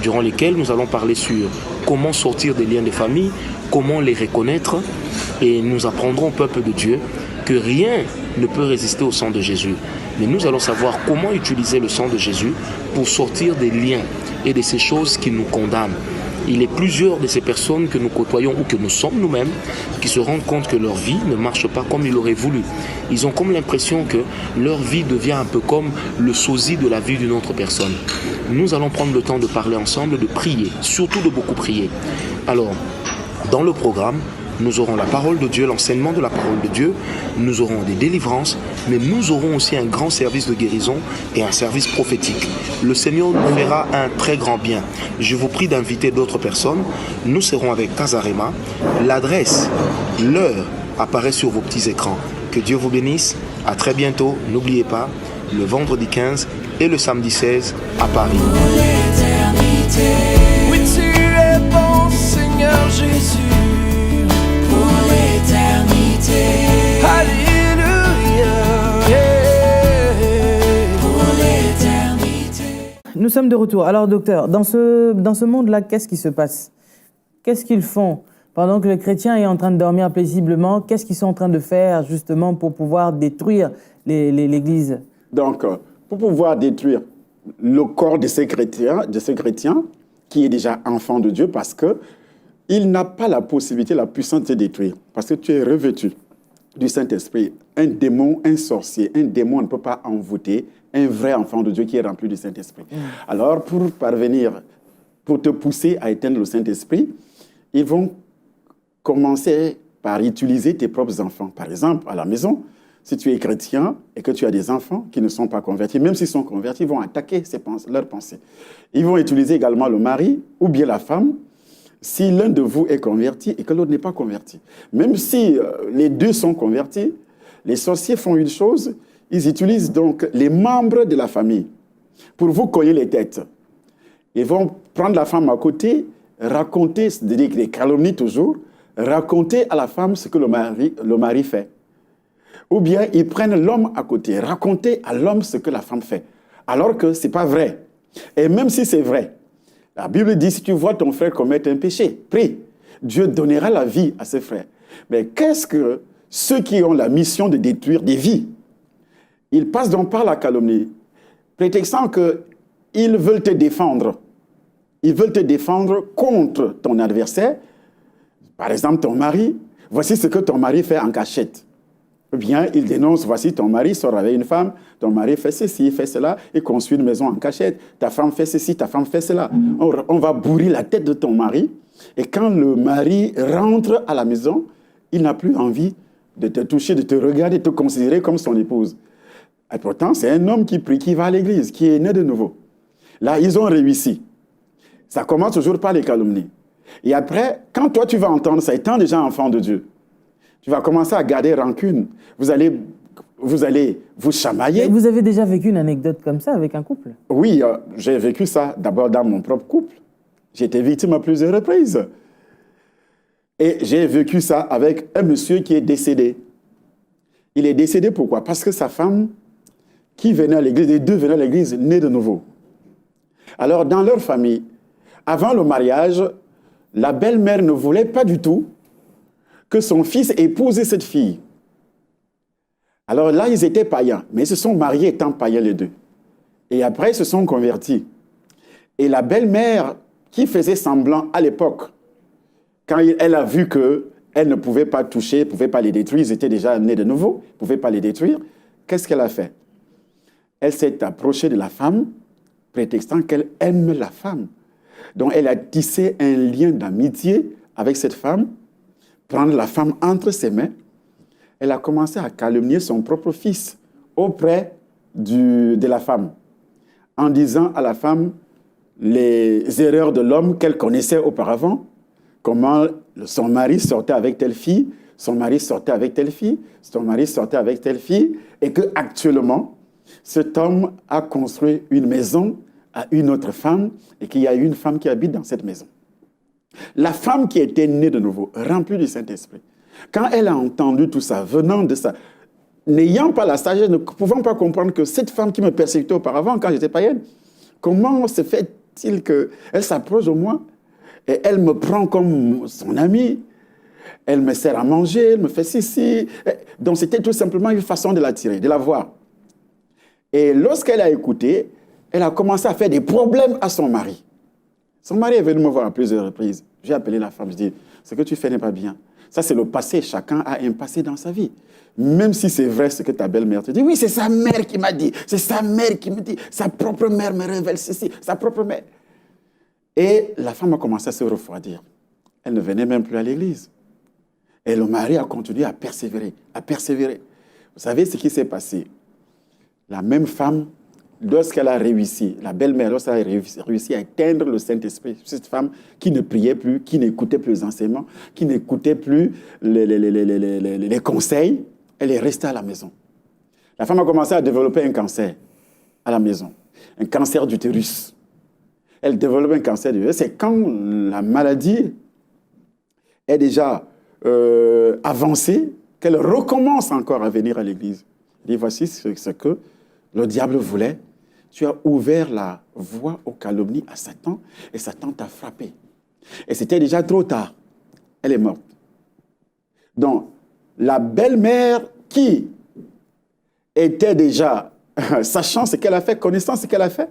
Speaker 17: durant lesquelles nous allons parler sur comment sortir des liens de famille, comment les reconnaître, et nous apprendrons au peuple de Dieu que rien ne peut résister au sang de Jésus. Mais nous allons savoir comment utiliser le sang de Jésus pour sortir des liens et de ces choses qui nous condamnent. Il est plusieurs de ces personnes que nous côtoyons ou que nous sommes nous-mêmes qui se rendent compte que leur vie ne marche pas comme ils l'auraient voulu. Ils ont comme l'impression que leur vie devient un peu comme le sosie de la vie d'une autre personne. Nous allons prendre le temps de parler ensemble, de prier, surtout de beaucoup prier. Alors, dans le programme, nous aurons la parole de Dieu, l'enseignement de la parole de Dieu, nous aurons des délivrances, mais nous aurons aussi un grand service de guérison et un service prophétique. Le Seigneur nous fera un très grand bien. Je vous prie d'inviter d'autres personnes. Nous serons avec Casarema. L'adresse, l'heure apparaît sur vos petits écrans. Que Dieu vous bénisse. À très bientôt. N'oubliez pas, le vendredi 15 et le samedi 16 à Paris.
Speaker 12: Oui, tu es bon, Seigneur Jésus. Alléluia, pour l'éternité.
Speaker 2: Nous sommes de retour. Alors, docteur, dans ce monde-là, qu'est-ce qui se passe? Qu'est-ce qu'ils font pendant que le chrétien est en train de dormir paisiblement? Qu'est-ce qu'ils sont en train de faire justement pour pouvoir détruire l'Église?
Speaker 1: Donc, pour pouvoir détruire le corps de ces chrétiens qui est déjà enfant de Dieu, parce que il n'a pas la possibilité, la puissance de te détruire, parce que tu es revêtu du Saint-Esprit. Un démon, un sorcier, un démon ne peut pas envoûter un vrai enfant de Dieu qui est rempli du Saint-Esprit. Alors, pour parvenir, pour te pousser à éteindre le Saint-Esprit, ils vont commencer par utiliser tes propres enfants. Par exemple, à la maison, si tu es chrétien et que tu as des enfants qui ne sont pas convertis, même s'ils sont convertis, ils vont attaquer leurs pensées. Ils vont utiliser également le mari ou bien la femme, si l'un de vous est converti et que l'autre n'est pas converti. Même si les deux sont convertis, les sorciers font une chose, ils utilisent donc les membres de la famille pour vous cogner les têtes. Ils vont prendre la femme à côté, raconter, c'est-à-dire les calomnies toujours, raconter à la femme ce que le mari fait. Ou bien ils prennent l'homme à côté, raconter à l'homme ce que la femme fait, alors que ce n'est pas vrai. Et même si c'est vrai, la Bible dit, si tu vois ton frère commettre un péché, prie. Dieu donnera la vie à ses frères. Mais qu'est-ce que ceux qui ont la mission de détruire des vies, ils passent donc par la calomnie, prétextant qu'ils veulent te défendre. Ils veulent te défendre contre ton adversaire. Par exemple, ton mari, voici ce que ton mari fait en cachette. Ou bien, il dénonce, voici ton mari sort avec une femme, ton mari fait ceci, fait cela, il construit une maison en cachette, ta femme fait ceci, ta femme fait cela. On va bourrer la tête de ton mari, et quand le mari rentre à la maison, il n'a plus envie de te toucher, de te regarder, de te considérer comme son épouse. Et pourtant, c'est un homme qui prie, qui va à l'église, qui est né de nouveau. Là, ils ont réussi. Ça commence toujours par les calomnies. Et après, quand toi tu vas entendre ça, étant déjà enfant de Dieu, tu vas commencer à garder rancune. Vous allez vous chamailler.
Speaker 2: Vous avez déjà vécu une anecdote comme ça avec un couple?
Speaker 1: Oui, j'ai vécu ça d'abord dans mon propre couple. J'ai été victime à plusieurs reprises. Et j'ai vécu ça avec un monsieur qui est décédé. Il est décédé pourquoi? Parce que sa femme, qui venait à l'église, les deux venaient à l'église, nés de nouveau. Alors, dans leur famille, avant le mariage, la belle-mère ne voulait pas du tout que son fils épouse cette fille. Alors là, ils étaient païens, mais ils se sont mariés étant païens les deux. Et après, ils se sont convertis. Et la belle-mère, qui faisait semblant à l'époque, quand elle a vu qu'elle ne pouvait pas toucher, ne pouvait pas les détruire, ils étaient déjà nés de nouveau, ne pouvait pas les détruire, qu'est-ce qu'elle a fait? Elle s'est approchée de la femme, prétextant qu'elle aime la femme. Donc elle a tissé un lien d'amitié avec cette femme, prendre la femme entre ses mains. Elle a commencé à calomnier son propre fils auprès de la femme, en disant à la femme les erreurs de l'homme qu'elle connaissait auparavant, comment son mari sortait avec telle fille, son mari sortait avec telle fille, son mari sortait avec telle fille, et qu'actuellement, cet homme a construit une maison à une autre femme, et qu'il y a une femme qui habite dans cette maison. La femme qui était née de nouveau, remplie du Saint-Esprit, quand elle a entendu tout ça, venant de ça, n'ayant pas la sagesse, ne pouvant pas comprendre que cette femme qui me persécutait auparavant, quand j'étais païenne, comment se fait-il qu'elle s'approche de moi et elle me prend comme son amie, elle me sert à manger, elle me fait ceci. Donc c'était tout simplement une façon de l'attirer, de la voir. Et lorsqu'elle a écouté, elle a commencé à faire des problèmes à son mari. Son mari est venu me voir à plusieurs reprises. J'ai appelé la femme, je dis, ce que tu fais n'est pas bien. Ça, c'est le passé. Chacun a un passé dans sa vie. Même si c'est vrai ce que ta belle-mère te dit. Oui, c'est sa mère qui m'a dit. C'est sa mère qui me dit. Sa propre mère me révèle ceci. Sa propre mère. Et la femme a commencé à se refroidir. Elle ne venait même plus à l'église. Et le mari a continué à persévérer, à persévérer. Vous savez ce qui s'est passé? La même femme, lorsqu'elle a réussi, la belle-mère, lorsqu'elle a réussi à éteindre le Saint-Esprit, cette femme qui ne priait plus, qui n'écoutait plus les enseignements, qui n'écoutait plus les conseils, elle est restée à la maison. La femme a commencé à développer un cancer à la maison, un cancer d'utérus. Elle développe un cancer d'utérus. C'est quand la maladie est déjà avancée qu'elle recommence encore à venir à l'église. Elle dit, voici ce que le diable voulait. Tu as ouvert la voie aux calomnies à Satan et Satan t'a frappé. Et c'était déjà trop tard. Elle est morte. Donc, la belle-mère qui était déjà, sachant ce qu'elle a fait, connaissant ce qu'elle a fait,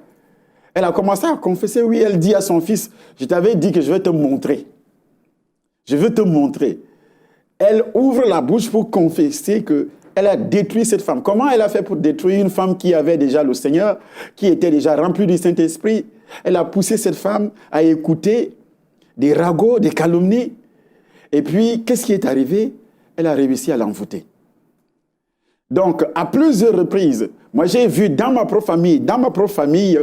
Speaker 1: elle a commencé à confesser, oui, elle dit à son fils, je t'avais dit que je vais te montrer. Je veux te montrer. Elle ouvre la bouche pour confesser qu'elle a détruit cette femme. Comment elle a fait pour détruire une femme qui avait déjà le Seigneur, qui était déjà remplie du Saint-Esprit? Elle a poussé cette femme à écouter des ragots, des calomnies. Et puis, qu'est-ce qui est arrivé? Elle a réussi à l'envoûter. Donc, à plusieurs reprises, moi j'ai vu dans ma propre famille,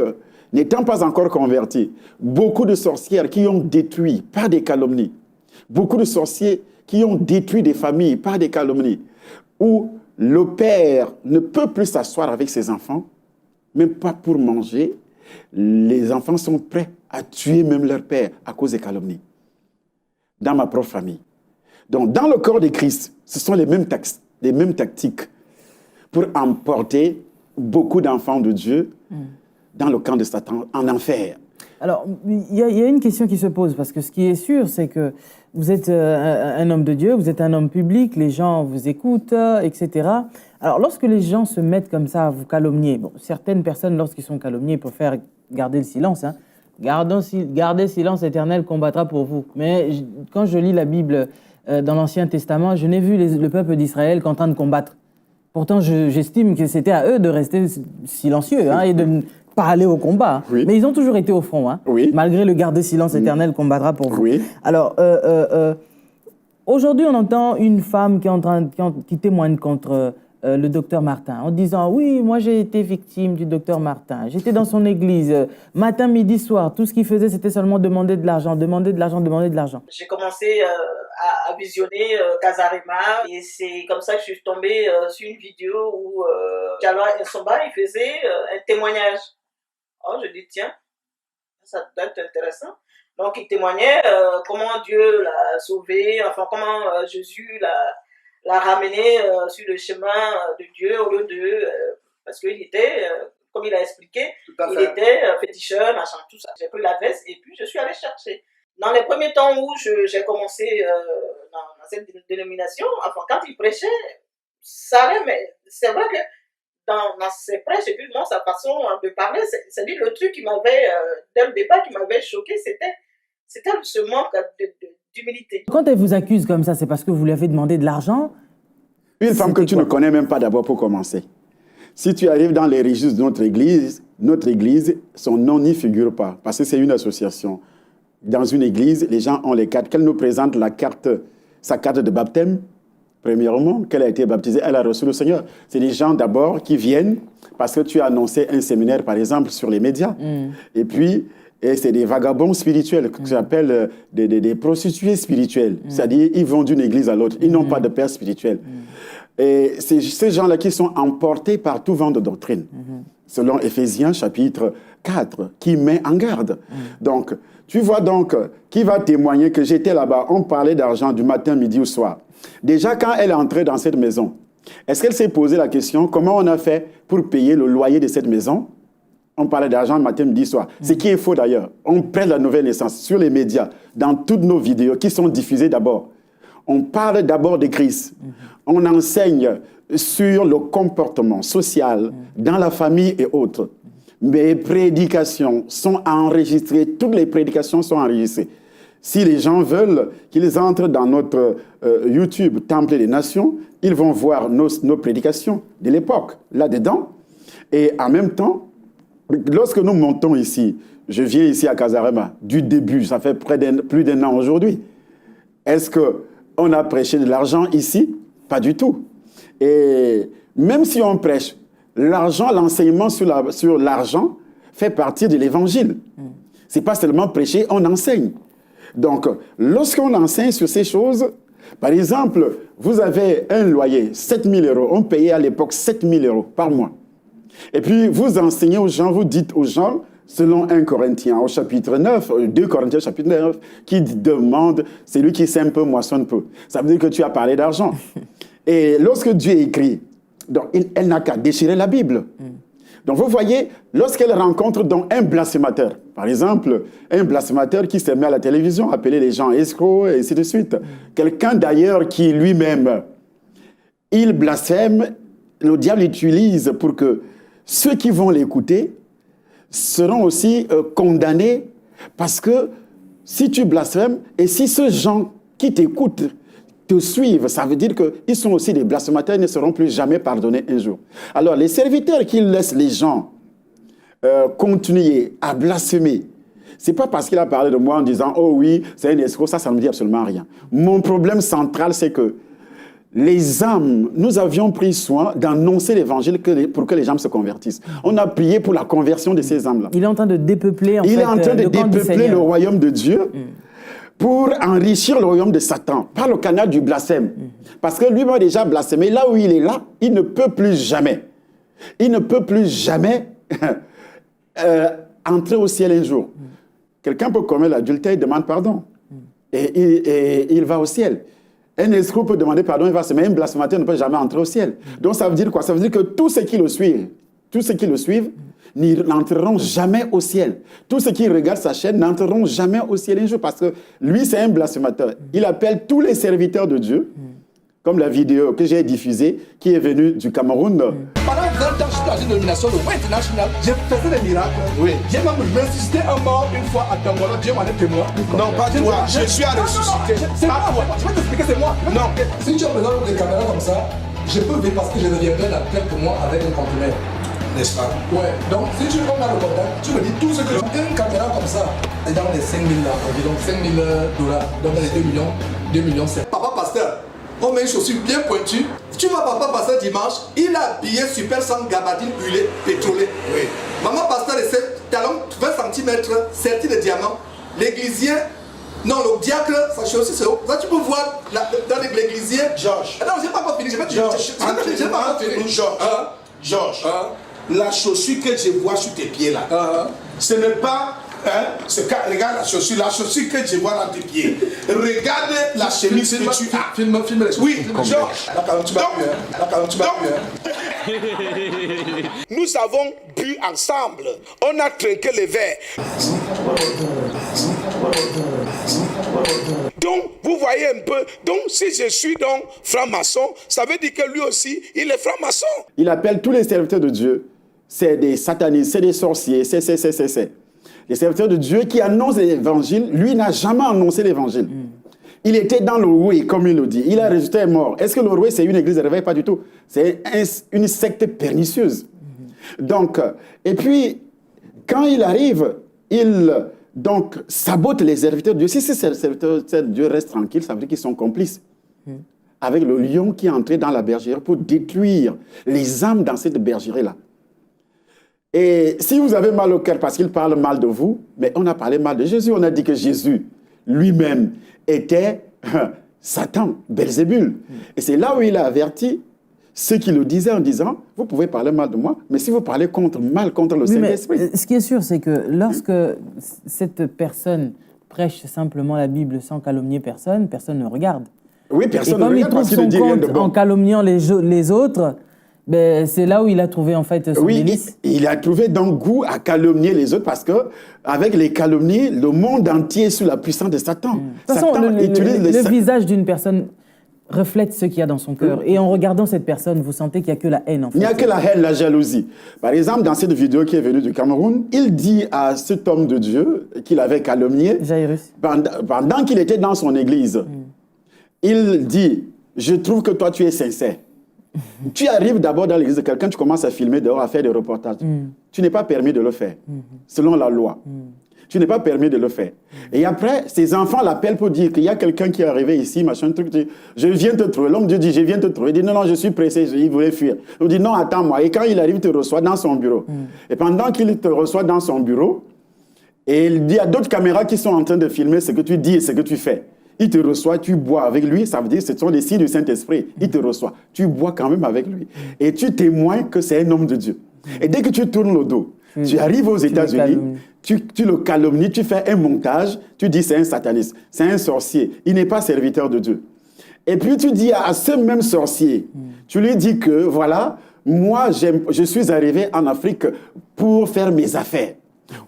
Speaker 1: n'étant pas encore convertie, beaucoup de sorcières qui ont détruit par des calomnies. Beaucoup de sorciers qui ont détruit des familles par des calomnies, où le père ne peut plus s'asseoir avec ses enfants, même pas pour manger. Les enfants sont prêts à tuer même leur père à cause des calomnies. Dans ma propre famille. Donc, dans le corps de Christ, ce sont les mêmes tactiques pour emporter beaucoup d'enfants de Dieu dans le camp de Satan, en enfer.
Speaker 2: Alors, il y a une question qui se pose, parce que ce qui est sûr, c'est que vous êtes un homme de Dieu, vous êtes un homme public, les gens vous écoutent, etc. Alors, lorsque les gens se mettent comme ça à vous calomnier, bon, certaines personnes, lorsqu'ils sont calomniés, préfèrent garder le silence. Hein. Gardez silence, l'Éternel combattra pour vous. Mais quand je lis la Bible dans l'Ancien Testament, je n'ai vu le peuple d'Israël qu'en train de combattre. Pourtant, j'estime que c'était à eux de rester silencieux et de ne pas aller au combat. Oui. Mais ils ont toujours été au front. Hein. Oui. Malgré le garder silence, l'Éternel combattra pour vous. Oui. Alors, aujourd'hui, on entend une femme qui témoigne contre le docteur Martin, en disant « Oui, moi j'ai été victime du docteur Martin. J'étais dans son église, matin, midi, soir. Tout ce qu'il faisait, c'était seulement demander de l'argent, demander de l'argent, demander de l'argent. »
Speaker 18: J'ai commencé à visionner Casarema et c'est comme ça que je suis tombée sur une vidéo où Jalwa Nsomba, il faisait un témoignage. Oh, je dis tiens, ça doit être intéressant. Donc il témoignait comment Dieu l'a sauvé, enfin comment Jésus l'a ramené sur le chemin de Dieu au lieu de... parce qu'il était comme il a expliqué, il était féticheur, machin, tout ça. J'ai pris la veste et puis je suis allée chercher. Dans les premiers temps où j'ai commencé dans cette dénomination, enfin, quand il prêchait, ça allait, mais c'est vrai que dans ses prêches, et puis dans sa façon de parler, c'est-à-dire le truc qui m'avait, dès le départ, qui m'avait choqué, c'était ce manque d'humilité.
Speaker 11: Quand elle vous accuse comme ça, c'est parce que vous lui avez demandé de l'argent?
Speaker 1: Une femme que tu ne connais même pas d'abord pour commencer. Si tu arrives dans les registres de notre église, son nom n'y figure pas, parce que c'est une association. Dans une église, les gens ont les cartes. Qu'elle nous présente sa carte de baptême, premièrement, qu'elle a été baptisée, elle a reçu le Seigneur. C'est des gens d'abord qui viennent parce que tu as annoncé un séminaire, par exemple, sur les médias. Et puis, c'est des vagabonds spirituels, que j'appelle des prostituées spirituelles. C'est-à-dire, ils vont d'une église à l'autre. Ils n'ont pas de père spirituel. Et c'est ces gens-là qui sont emportés par tout vent de doctrine. Selon Éphésiens, chapitre 4, qui met en garde. Donc, tu vois donc qui va témoigner que j'étais là-bas, on parlait d'argent du matin, midi ou soir. Déjà, quand elle est entrée dans cette maison, est-ce qu'elle s'est posé la question, comment on a fait pour payer le loyer de cette maison? On parlait d'argent matin, midi, soir. Ce qui est faux d'ailleurs. On prête la nouvelle naissance sur les médias, dans toutes nos vidéos qui sont diffusées d'abord. On parle d'abord de Christ. On enseigne sur le comportement social dans la famille et autres. Mes prédications sont enregistrées, toutes les prédications sont enregistrées. Si les gens veulent qu'ils entrent dans notre YouTube Temple des Nations, ils vont voir nos prédications de l'époque, là-dedans. Et en même temps, lorsque nous montons ici, je viens ici à Casarema, du début, ça fait plus d'un an aujourd'hui. Est-ce qu'on a prêché de l'argent ici? Pas du tout. Et même si on prêche, l'argent, l'enseignement sur l'argent fait partie de l'évangile. Ce n'est pas seulement prêcher, on enseigne. Donc, lorsqu'on enseigne sur ces choses, par exemple, vous avez un loyer, 7 000 €. On payait à l'époque 7 000 € par mois. Et puis, vous enseignez aux gens, vous dites aux gens, selon 1 Corinthiens au chapitre 9, 2 Corinthiens chapitre 9, qui demande, celui qui sème peu, moissonne peu. Ça veut dire que tu as parlé d'argent. Et lorsque Dieu écrit, donc, elle n'a qu'à déchirer la Bible. Donc, vous voyez, lorsqu'elle rencontre donc un blasphémateur, par exemple, un blasphémateur qui se met à la télévision, appeler les gens escrocs, et ainsi de suite. Quelqu'un d'ailleurs qui lui-même, il blasphème, le diable utilise pour que ceux qui vont l'écouter seront aussi condamnés, parce que si tu blasphèmes, et si ceux gens qui t'écoutent te suivent, ça veut dire qu'ils sont aussi des blasphémateurs, ils ne seront plus jamais pardonnés un jour. Alors, les serviteurs qui laissent les gens continuer à blasphémer, ce n'est pas parce qu'il a parlé de moi en disant « Oh oui, c'est un escroc », ça ne me dit absolument rien. Mon problème central, c'est que les âmes, nous avions pris soin d'annoncer l'évangile pour que les gens se convertissent. On a prié pour la conversion de ces âmes-là.
Speaker 11: Il est en train de dépeupler,
Speaker 1: Il est en train de dépeupler le royaume de Dieu. Pour enrichir le royaume de Satan, par le canal du blasphème. Parce que lui-même a déjà blasphémé. Là où il est là, il ne peut plus jamais. Il ne peut plus jamais entrer au ciel un jour. Quelqu'un peut commettre l'adultère, il demande pardon. Et il va au ciel. Un escroc peut demander pardon, il va se mettre. Un blasphémateur ne peut jamais entrer au ciel. Donc ça veut dire quoi? Ça veut dire que tous ceux qui le suivent, n'entreront jamais au ciel. Tous ceux qui regardent sa chaîne n'entreront jamais au ciel un jour, parce que lui, c'est un blasphémateur. Il appelle tous les serviteurs de Dieu, comme la vidéo que j'ai diffusée, qui est venue du Cameroun.
Speaker 19: Pendant 20 ans, j'étais dans une dénomination de foi internationale. J'ai fait des miracles. Oui. J'ai même ressuscité un mort une fois à Tangolo. Dieu m'en est témoin. Non, pas toi. Je suis à ressusciter. C'est moi. Je vais t'expliquer, c'est moi. Non. Si tu as besoin de caméras comme ça, je peux vivre parce que je deviendrai dans quelques mois avec un conteneur. N'est-ce pas? Ouais. Donc, si tu prends le contact, tu me dis tout ce que une caméra comme ça, c'est dans les 5 000 $, environ 5 000 $. Donc, dans les 2 millions, c'est. Papa pasteur, on met une chaussure bien pointue. Tu vois papa pasteur dimanche, il a habillé super sans gabardine huilée, pétrolée. Oui. Maman pasteur, c'est talon 20 cm, serti de diamant. L'églisier, non, le diacre, sa chaussure, c'est haut. Ça, tu peux voir dans l'églisier. Georges. Non, j'ai pas encore fini. J'ai pas fini. Georges. La chaussure que je vois sur tes pieds là, ce n'est pas, regarde la chaussure que je vois dans tes pieds. Regarde la chemise que tu as. Filme les choses. Oui, Georges. La carotte, tu vas plus. Nous avons bu ensemble. On a trinqué les verres. Donc, vous voyez un peu. Donc, si je suis donc franc-maçon, ça veut dire que lui aussi, il est franc-maçon.
Speaker 1: Il appelle tous les serviteurs de Dieu, c'est des satanistes, c'est des sorciers, c'est. Les serviteurs de Dieu qui annoncent l'évangile, lui n'a jamais annoncé l'évangile. Il était dans le roué, comme il le dit. Il a résulté mort. Est-ce que le roué, c'est une église de réveil? Pas du tout. C'est une secte pernicieuse. Donc, et puis, quand il arrive, il donc sabote les serviteurs de Dieu. Si ces serviteurs de Dieu restent tranquilles, ça veut dire qu'ils sont complices. Avec le lion qui est entré dans la bergerie pour détruire les âmes dans cette bergerie-là. Et si vous avez mal au cœur parce qu'il parle mal de vous, mais on a parlé mal de Jésus. On a dit que Jésus lui-même était Satan, Belzébul. Et c'est là où il a averti ceux qui le disaient en disant, vous pouvez parler mal de moi, mais si vous parlez mal contre le Saint-Esprit.
Speaker 2: Ce qui est sûr, c'est que lorsque cette personne prêche simplement la Bible sans calomnier personne, personne ne regarde.
Speaker 1: Oui, personne ne regarde parce qu'il ne dit rien de bon.
Speaker 2: En calomniant les autres, ben, c'est là où il a trouvé en fait son délice.
Speaker 1: Il a trouvé donc goût à calomnier les autres parce que avec les calomnies, le monde entier est sous la puissance de Satan.
Speaker 2: De toute façon, le visage d'une personne reflète ce qu'il y a dans son cœur. Et en regardant cette personne, vous sentez qu'il n'y a que la haine en fait.
Speaker 1: Il n'y a que la haine, la jalousie. Par exemple, dans cette vidéo qui est venue du Cameroun, il dit à cet homme de Dieu qu'il avait calomnié,
Speaker 2: Jairus,
Speaker 1: pendant qu'il était dans son église, il dit, je trouve que toi tu es sincère. Tu arrives d'abord dans l'église de quelqu'un, tu commences à filmer dehors, à faire des reportages. Tu n'es pas permis de le faire, selon la loi. Tu n'es pas permis de le faire. Et après, ses enfants l'appellent pour dire qu'il y a quelqu'un qui est arrivé ici, machin, truc, je viens te trouver. L'homme de Dieu dit, je viens te trouver. Il dit, non, je suis pressé, il voulait fuir. Il dit, non, attends-moi. Et quand il arrive, il te reçoit dans son bureau. Et pendant qu'il te reçoit dans son bureau, et il dit à d'autres caméras qui sont en train de filmer ce que tu dis et ce que tu fais. Il te reçoit, tu bois avec lui, ça veut dire que ce sont des signes du Saint-Esprit. Il te reçoit, tu bois quand même avec lui. Et tu témoignes que c'est un homme de Dieu. Et dès que tu tournes le dos, tu arrives aux États-Unis, tu le calomnies, tu fais un montage, tu dis c'est un sataniste, c'est un sorcier, il n'est pas serviteur de Dieu. Et puis tu dis à ce même sorcier, tu lui dis que voilà, moi je suis arrivé en Afrique pour faire mes affaires.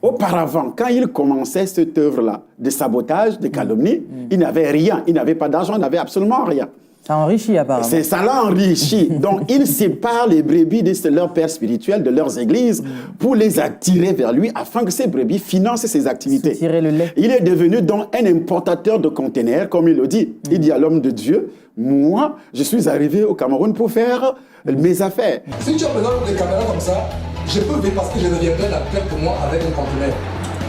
Speaker 1: Auparavant, quand il commençait cette œuvre-là de sabotage, de calomnie, il n'avait rien, il n'avait pas d'argent, il n'avait absolument rien.
Speaker 2: Ça enrichit apparemment.
Speaker 1: Ça l'a enrichi. Donc il sépare les brebis de leur père spirituel, de leurs églises, pour les attirer vers lui, afin que ces brebis financent ses activités.
Speaker 2: Tirer le lait.
Speaker 1: Il est devenu donc un importateur de conteneurs, comme il le dit. Il dit à l'homme de Dieu, moi, je suis arrivé au Cameroun pour faire mes affaires.
Speaker 19: Si tu as besoin de caméras comme ça, je peux vivre parce que je deviendrai la tête pour moi avec un conteneur.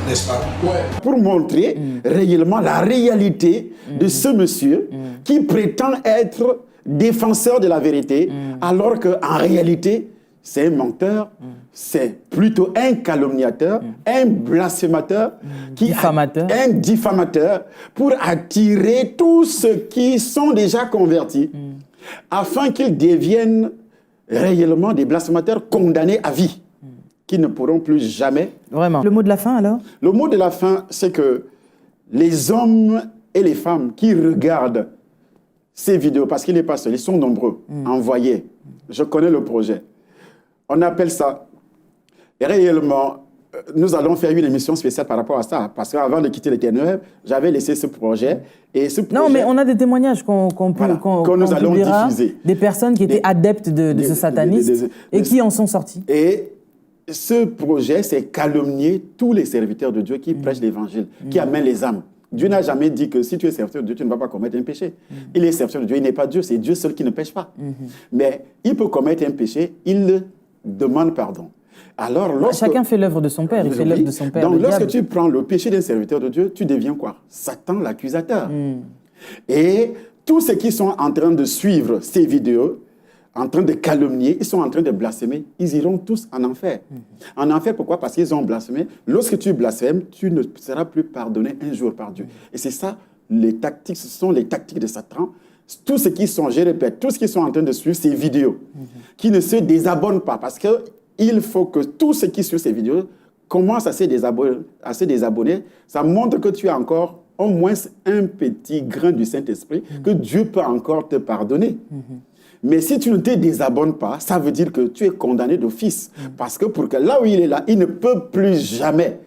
Speaker 19: N'est-ce pas? Ouais.
Speaker 1: Pour montrer réellement la réalité de ce monsieur qui prétend être défenseur de la vérité, alors qu'en réalité, c'est un menteur, c'est plutôt un calomniateur, un blasphémateur, un diffamateur, pour attirer tous ceux qui sont déjà convertis, afin qu'ils deviennent réellement des blasphémateurs condamnés à vie, qui ne pourront plus jamais...
Speaker 2: Vraiment. Le mot de la fin, alors?
Speaker 1: Le mot de la fin, c'est que les hommes et les femmes qui regardent ces vidéos, parce qu'il n'est pas seul, ils sont nombreux, envoyés. Je connais le projet. On appelle ça... Et réellement, nous allons faire une émission spéciale par rapport à ça, parce qu'avant de quitter les ténèbres, j'avais laissé ce projet. Et ce projet,
Speaker 2: non, mais on a des témoignages qu'on
Speaker 1: nous allons diffuser.
Speaker 2: Des personnes qui étaient adeptes de ce satanisme et qui en sont sortis.
Speaker 1: Et ce projet, c'est calomnier tous les serviteurs de Dieu qui prêchent l'évangile, qui amènent les âmes. Dieu n'a jamais dit que si tu es serviteur de Dieu, tu ne vas pas commettre un péché. Il est serviteur de Dieu, il n'est pas Dieu, c'est Dieu seul qui ne pêche pas. Mais il peut commettre un péché, il demande pardon. Alors,
Speaker 2: chacun fait l'œuvre de son père, il fait l'œuvre de son père.
Speaker 1: Donc, lorsque tu prends le péché d'un serviteur de Dieu, tu deviens quoi? Satan, l'accusateur. Et tous ceux qui sont en train de suivre ces vidéos, en train de calomnier, ils sont en train de blasphémer, ils iront tous en enfer. En enfer, pourquoi? Parce qu'ils ont blasphémé. Lorsque tu blasphèmes, tu ne seras plus pardonné un jour par Dieu. Et c'est ça, les tactiques, ce sont les tactiques de Satan. Tous ceux qui sont, je répète, tous ceux qui sont en train de suivre ces vidéos, qui ne se désabonnent pas, parce qu'il faut que tous ceux qui suivent ces vidéos commencent à se désabonner. Ça montre que tu as encore au moins un petit grain du Saint-Esprit, que Dieu peut encore te pardonner. Mais si tu ne te désabonnes pas, ça veut dire que tu es condamné d'office. Parce que pour que là où il est là, il ne peut plus jamais.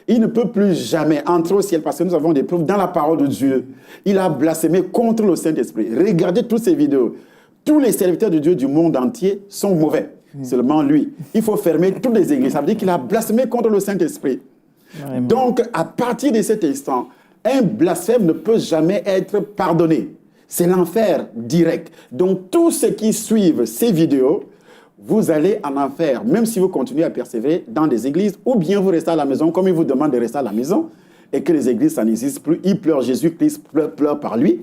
Speaker 1: Il ne peut plus jamais entrer au ciel parce que nous avons des preuves dans la parole de Dieu. Il a blasphémé contre le Saint-Esprit. Regardez toutes ces vidéos. Tous les serviteurs de Dieu du monde entier sont mauvais. Seulement lui. Il faut fermer toutes les églises. Ça veut dire qu'il a blasphémé contre le Saint-Esprit. Vraiment. Donc, à partir de cet instant, un blasphème ne peut jamais être pardonné. C'est l'enfer direct. Donc, tous ceux qui suivent ces vidéos, vous allez en enfer, même si vous continuez à persévérer dans des églises, ou bien vous restez à la maison, comme il vous demande de rester à la maison, et que les églises, ça n'existe plus. Il pleure, Jésus-Christ pleure par lui.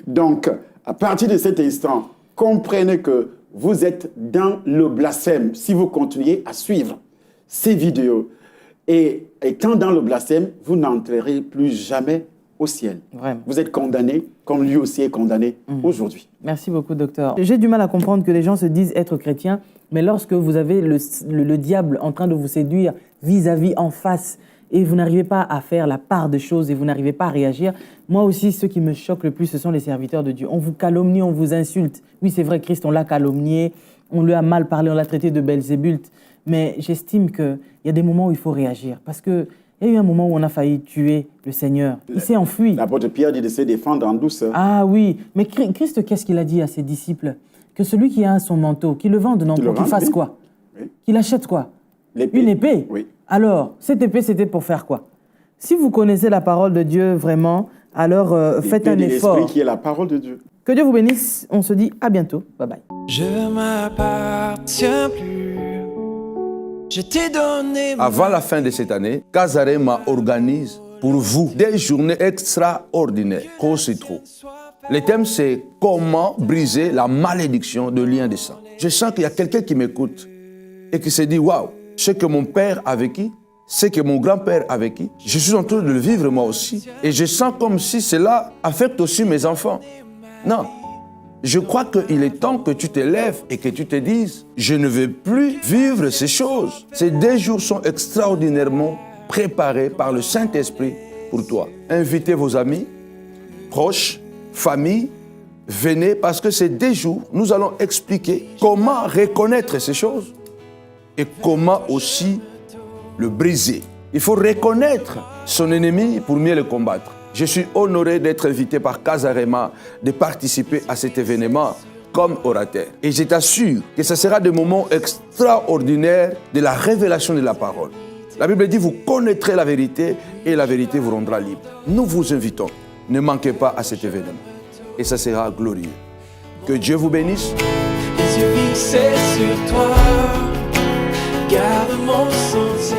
Speaker 1: Donc, à partir de cet instant, comprenez que vous êtes dans le blasphème si vous continuez à suivre ces vidéos. Et étant dans le blasphème, vous n'entrerez plus jamais au ciel.
Speaker 2: Vraiment.
Speaker 1: Vous êtes condamné, comme lui aussi est condamné aujourd'hui.
Speaker 2: Merci beaucoup, docteur. J'ai du mal à comprendre que les gens se disent être chrétiens, mais lorsque vous avez le diable en train de vous séduire vis-à-vis en face, et vous n'arrivez pas à faire la part des choses et vous n'arrivez pas à réagir, moi aussi, ce qui me choque le plus, ce sont les serviteurs de Dieu. On vous calomnie, on vous insulte. Oui, c'est vrai, Christ, on l'a calomnié, on lui a mal parlé, on l'a traité de Belzébuth, mais j'estime qu'il y a des moments où il faut réagir, parce qu'il y a eu un moment où on a failli tuer le Seigneur. Il s'est enfui.
Speaker 1: L'apôtre Pierre dit de se défendre en douceur.
Speaker 2: Ah oui, mais Christ, qu'est-ce qu'il a dit à ses disciples? Que celui qui a son manteau, qu'il le vende, non, pour qu'il fasse quoi? Oui. Qu'il achète quoi? Une épée.
Speaker 1: Oui.
Speaker 2: Alors, cette épée, c'était pour faire quoi? Si vous connaissez la parole de Dieu vraiment, alors faites un effort.
Speaker 1: L'esprit qui est la parole de Dieu.
Speaker 2: Que Dieu vous bénisse. On se dit à bientôt. Bye bye.
Speaker 20: Je m'appartiens plus. Je t'ai donné.
Speaker 14: Avant la fin de cette année, Casarema organise pour vous des journées extraordinaires. Le thème, c'est comment briser la malédiction de lien de sang. Je sens qu'il y a quelqu'un qui m'écoute et qui se dit, waouh, ce que mon père a vécu, ce que mon grand-père a vécu, je suis en train de le vivre moi aussi. Et je sens comme si cela affecte aussi mes enfants. Non. Je crois qu'il est temps que tu te lèves et que tu te dises, je ne veux plus vivre ces choses. Ces 2 jours sont extraordinairement préparés par le Saint-Esprit pour toi. Invitez vos amis, proches, famille, venez parce que ces 2 jours, nous allons expliquer comment reconnaître ces choses et comment aussi le briser. Il faut reconnaître son ennemi pour mieux le combattre. Je suis honoré d'être invité par Casarema de participer à cet événement comme orateur. Et je t'assure que ce sera des moments extraordinaires de la révélation de la parole. La Bible dit, vous connaîtrez la vérité et la vérité vous rendra libre. Nous vous invitons. Ne manquez pas à cet événement. Et ça sera glorieux. Que Dieu vous bénisse.
Speaker 20: Les yeux fixés sur toi, garde mon sentier.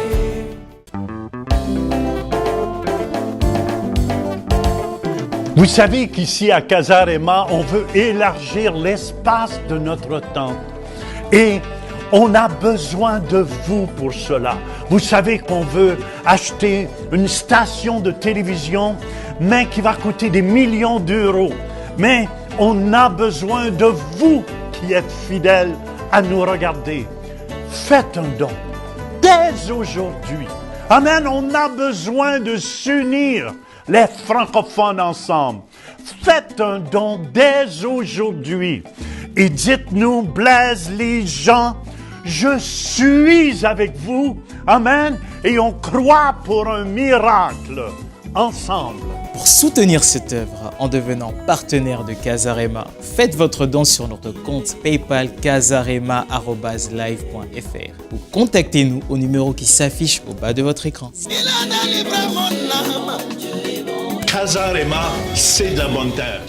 Speaker 21: Vous savez qu'ici à Casarema, on veut élargir l'espace de notre tente. Et on a besoin de vous pour cela. Vous savez qu'on veut acheter une station de télévision, mais qui va coûter des millions d'euros. Mais on a besoin de vous qui êtes fidèles à nous regarder. Faites un don dès aujourd'hui. Amen, on a besoin de s'unir, les francophones ensemble. Faites un don dès aujourd'hui. Et dites-nous, Blaise les gens, je suis avec vous. Amen. Et on croit pour un miracle ensemble.
Speaker 22: Pour soutenir cette œuvre en devenant partenaire de Casarema, faites votre don sur notre compte PayPal casarema@live.fr ou contactez-nous au numéro qui s'affiche au bas de votre écran.
Speaker 7: Casarema, c'est de la bonne terre.